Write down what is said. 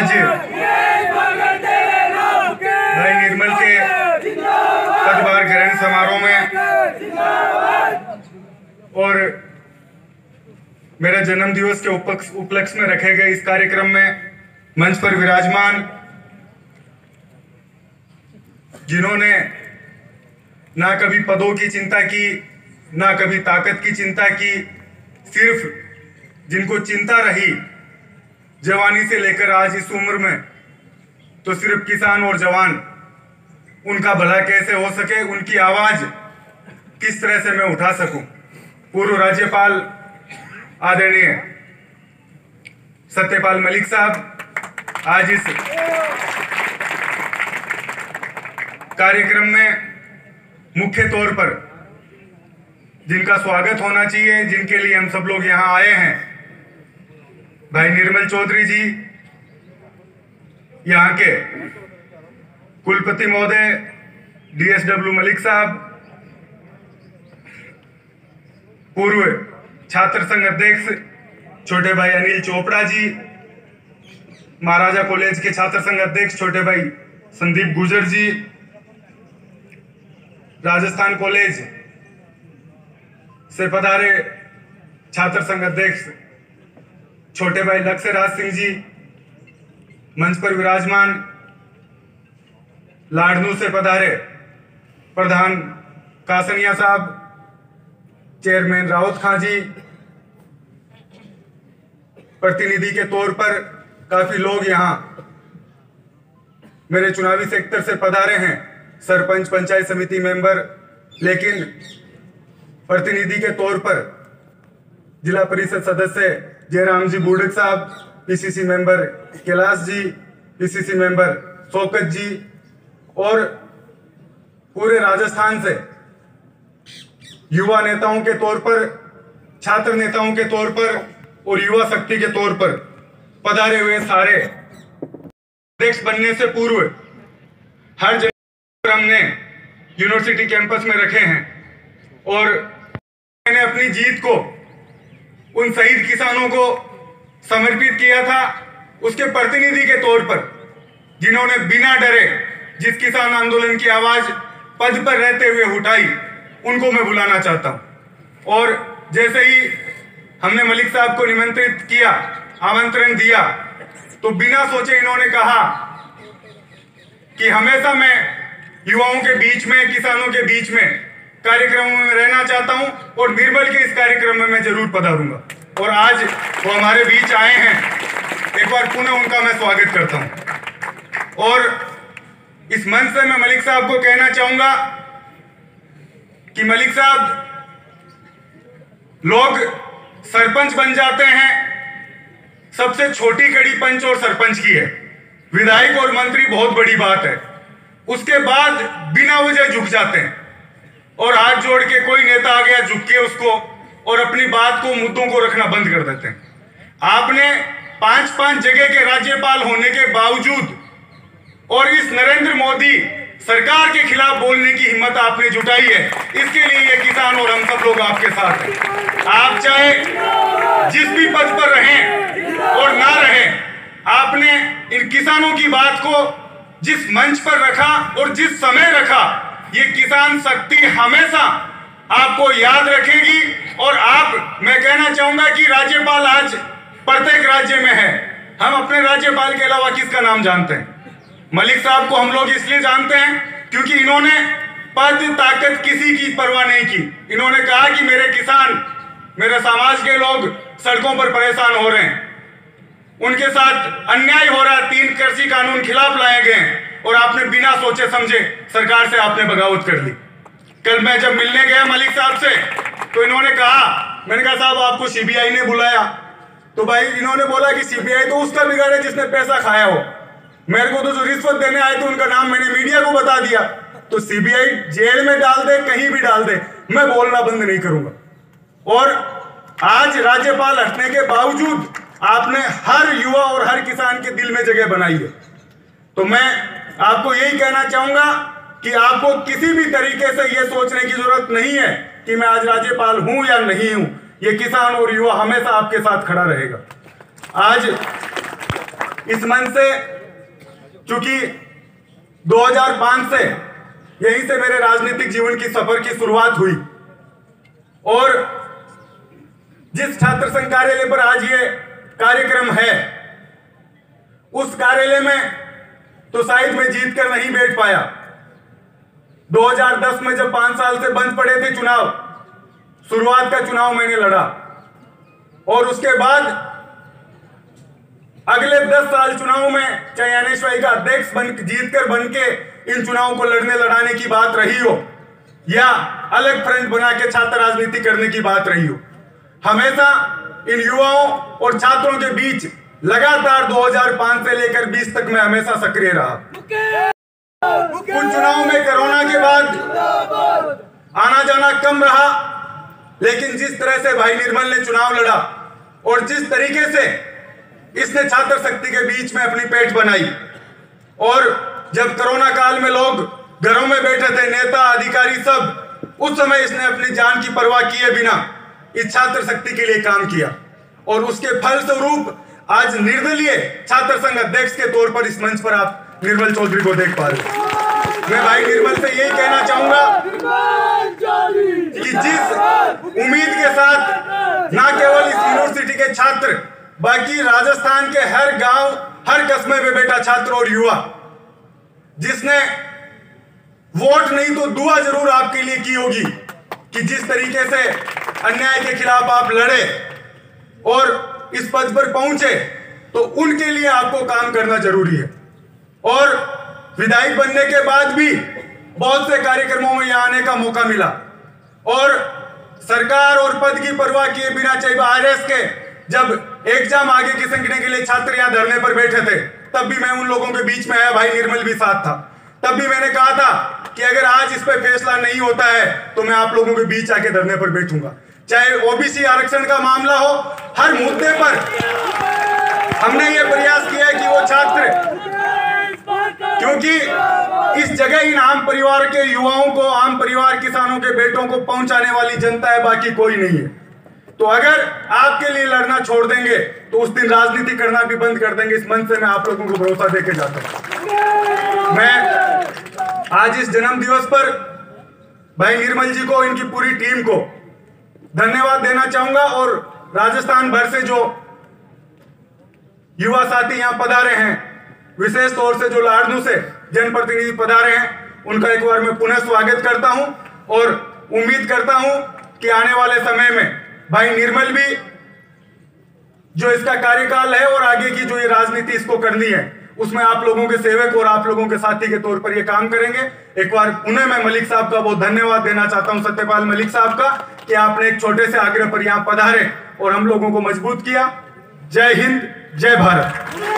आज भाई निर्मल के पदभार ग्रहण समारोह में और मेरा जन्म दिवस के उपलक्ष्य में रखे गए इस कार्यक्रम में मंच पर विराजमान जिन्होंने ना कभी पदों की चिंता की, ना कभी ताकत की चिंता की, सिर्फ जिनको चिंता रही जवानी से लेकर आज इस उम्र में, तो सिर्फ किसान और जवान, उनका भला कैसे हो सके, उनकी आवाज किस तरह से मैं उठा सकूं। पूर्व राज्यपाल आदरणीय सत्यपाल मलिक साहब आज इस कार्यक्रम में मुख्य तौर पर जिनका स्वागत होना चाहिए, जिनके लिए हम सब लोग यहां आए हैं, भाई निर्मल चौधरी जी, यहाँ के कुलपति महोदय DSW मलिक साहब, पूर्व छात्र संघ अध्यक्ष छोटे भाई अनिल चोपड़ा जी, महाराजा कॉलेज के छात्र संघ अध्यक्ष छोटे भाई संदीप गुजर जी, राजस्थान कॉलेज से पधारे छात्र संघ अध्यक्ष छोटे भाई लक्ष्यराज सिंह जी, मंच पर विराजमान लाडनू से पधारे प्रधान कासनिया साहब, चेयरमैन राउत खां जी, प्रतिनिधि के तौर पर काफी लोग यहां मेरे चुनावी सेक्टर से पधारे हैं, सरपंच, पंचायत समिति मेंबर, लेकिन प्रतिनिधि के तौर पर जिला परिषद सदस्य जयराम जी बूढ़क साहब, PCC member Kailash ji, PCC member Shaukat जी और पूरे राजस्थान से युवा नेताओं के तौर पर, छात्र नेताओं के तौर पर और युवा शक्ति के तौर पर पधारे हुए सारे अध्यक्ष बनने से पूर्व हर जगह हमने यूनिवर्सिटी कैंपस में रखे हैं और मैंने अपनी जीत को उन शहीद किसानों को समर्पित किया था, उसके प्रतिनिधि के तौर पर, जिन्होंने बिना डरे जिस किसान आंदोलन की आवाज पद पर रहते हुए उठाई, उनको मैं बुलाना चाहता हूं। और जैसे ही हमने मलिक साहब को निमंत्रित किया, आमंत्रण दिया, तो बिना सोचे इन्होंने कहा कि हमेशा मैं युवाओं के बीच में, किसानों के बीच में कार्यक्रमों में रहना चाहता हूं और निर्मल के इस कार्यक्रम में मैं जरूर पधारूंगा। और आज वो हमारे बीच आए हैं, एक बार पुनः उनका मैं स्वागत करता हूं। और इस मंच से मैं मलिक साहब को कहना चाहूंगा कि मलिक साहब, लोग सरपंच बन जाते हैं, सबसे छोटी कड़ी पंच और सरपंच की है, विधायक और मंत्री बहुत बड़ी बात है, उसके बाद बिना वजह झुक जाते हैं और हाथ जोड़ के कोई नेता आ गया झुक के उसको और अपनी बात को, मुद्दों को रखना बंद कर देते हैं। आपने 5-5 जगह के राज्यपाल होने के बावजूद और इस नरेंद्र मोदी सरकार के खिलाफ बोलने की हिम्मत आपने जुटाई है, इसके लिए ये किसान और हम सब लोग आपके साथ हैं। आप चाहे जिस भी पद पर रहें और ना रहें, आपने इन किसानों की बात को जिस मंच पर रखा और जिस समय रखा, ये किसान शक्ति हमेशा आपको याद रखेगी। और आप, मैं कहना चाहूंगा कि राज्यपाल आज प्रत्येक राज्य में है, हम अपने राज्यपाल के अलावा किसका नाम जानते हैं? मलिक साहब को हम लोग इसलिए जानते हैं क्योंकि इन्होंने पद, ताकत किसी की परवाह नहीं की। इन्होंने कहा कि मेरे किसान, मेरे समाज के लोग सड़कों पर परेशान हो रहे हैं, उनके साथ अन्याय हो रहा है, 3 कृषि कानून खिलाफ लाए गए हैं और आपने बिना सोचे समझे सरकार से आपने बगावत कर ली। कल मैं जब मिलने गया मलिक साहब से, तो इन्होंने कहा, मैंने कहा साहब आपको CBI ने बुलाया, तो भाई इन्होंने बोला कि CBI तो उसका बिगाड़े जिसने पैसा खाया हो, मेरे को तो जो रिश्वत देने आए थे उनका नाम मैंने मीडिया को बता दिया, तो CBI जेल में डाल दे, कहीं भी डाल दे, मैं बोलना बंद नहीं करूंगा। और आज राज्यपाल हटने के बावजूद आपने हर युवा और हर किसान के दिल में जगह बनाई है। तो मैं आपको यही कहना चाहूंगा कि आपको किसी भी तरीके से यह सोचने की जरूरत नहीं है कि मैं आज राज्यपाल हूं या नहीं हूं, ये किसान और युवा हमेशा आपके साथ खड़ा रहेगा। आज इस मंच से, चूंकि 2005 से यहीं से मेरे राजनीतिक जीवन की सफर की शुरुआत हुई और जिस छात्र संघ कार्यालय पर आज ये कार्यक्रम है, उस कार्यालय में तो शायद मैं जीत कर नहीं बैठ पाया। 2010 में जब 5 साल से बंद पड़े थे चुनाव, शुरुआत का चुनाव मैंने लड़ा और उसके बाद अगले 10 साल चुनाव में चाहे ज्ञानेश्वरी का अध्यक्ष जीतकर बन के इन चुनावों को लड़ने की बात रही हो या अलग फ्रंट बना के छात्र राजनीति करने की बात रही हो, हमेशा इन युवाओं और छात्रों के बीच लगातार 2005 से लेकर 20 तक मैं हमेशा सक्रिय रहा। उन चुनावों में कोरोना के बाद आना जाना कम रहा, लेकिन जिस तरह से भाई निर्मल ने चुनाव लड़ा और जिस तरीके से इसने छात्र शक्ति के बीच में अपनी पेठ बनाई, और जब कोरोना काल में लोग घरों में बैठे थे, नेता अधिकारी सब, उस समय इसने अपनी जान की परवाह किए बिना इस छात्र शक्ति के लिए काम किया और उसके फलस्वरूप आज निर्दलीय छात्र संघ अध्यक्ष के तौर पर इस मंच पर आप निर्मल चौधरी को देख पा रहे हैं। मैं भाई निर्मल से यही कहना चाहूंगा कि जिस उम्मीद के साथ ना केवल इस यूनिवर्सिटी के छात्र, बाकी राजस्थान के हर गांव, हर कस्बे में बैठा छात्र और युवा, जिसने वोट नहीं तो दुआ जरूर आपके लिए की होगी कि जिस तरीके से अन्याय के खिलाफ आप लड़े और इस पद पर पहुंचे, तो उनके लिए आपको काम करना जरूरी है। और विधायक बनने के बाद भी बहुत से कार्यक्रमों में यहां आने का मौका मिला और सरकार और पद की परवाह किए बिना, चाहे आरएस के जब एग्जाम आगे की संगठन के लिए छात्र यहां धरने पर बैठे थे, तब भी मैं उन लोगों के बीच में आया, भाई निर्मल भी साथ था। तब भी मैंने कहा था कि अगर आज इस पर फैसला नहीं होता है तो मैं आप लोगों के बीच आके धरने पर बैठूंगा। चाहे ओबीसी आरक्षण का मामला हो, हर मुद्दे पर हमने ये प्रयास किया है कि वो छात्र, क्योंकि इस जगह इन आम परिवार के युवाओं को, आम परिवार किसानों के बेटों को पहुंचाने वाली जनता है, बाकी कोई नहीं है। तो अगर आपके लिए लड़ना छोड़ देंगे तो उस दिन राजनीति करना भी बंद कर देंगे। इस मंच से मैं आप लोगों को भरोसा देके जाता हूं। मैं आज इस जन्म दिवस पर भाई निर्मल जी को, इनकी पूरी टीम को धन्यवाद देना चाहूंगा और राजस्थान भर से जो युवा साथी यहां पधारे हैं, विशेष तौर से जो लाडनू से जनप्रतिनिधि पधारे हैं, उनका एक बार मैं पुनः स्वागत करता हूं और उम्मीद करता हूं कि आने वाले समय में भाई निर्मल भी जो इसका कार्यकाल है और आगे की जो ये राजनीति इसको करनी है, उसमें आप लोगों के सेवक और आप लोगों के साथी के तौर पर ये काम करेंगे। एक बार पुनः मैं मलिक साहब का बहुत धन्यवाद देना चाहता हूं, सत्यपाल मलिक साहब का, कि आपने एक छोटे से आग्रह पर यहां पधारे और हम लोगों को मजबूत किया। जय हिंद, जय भारत।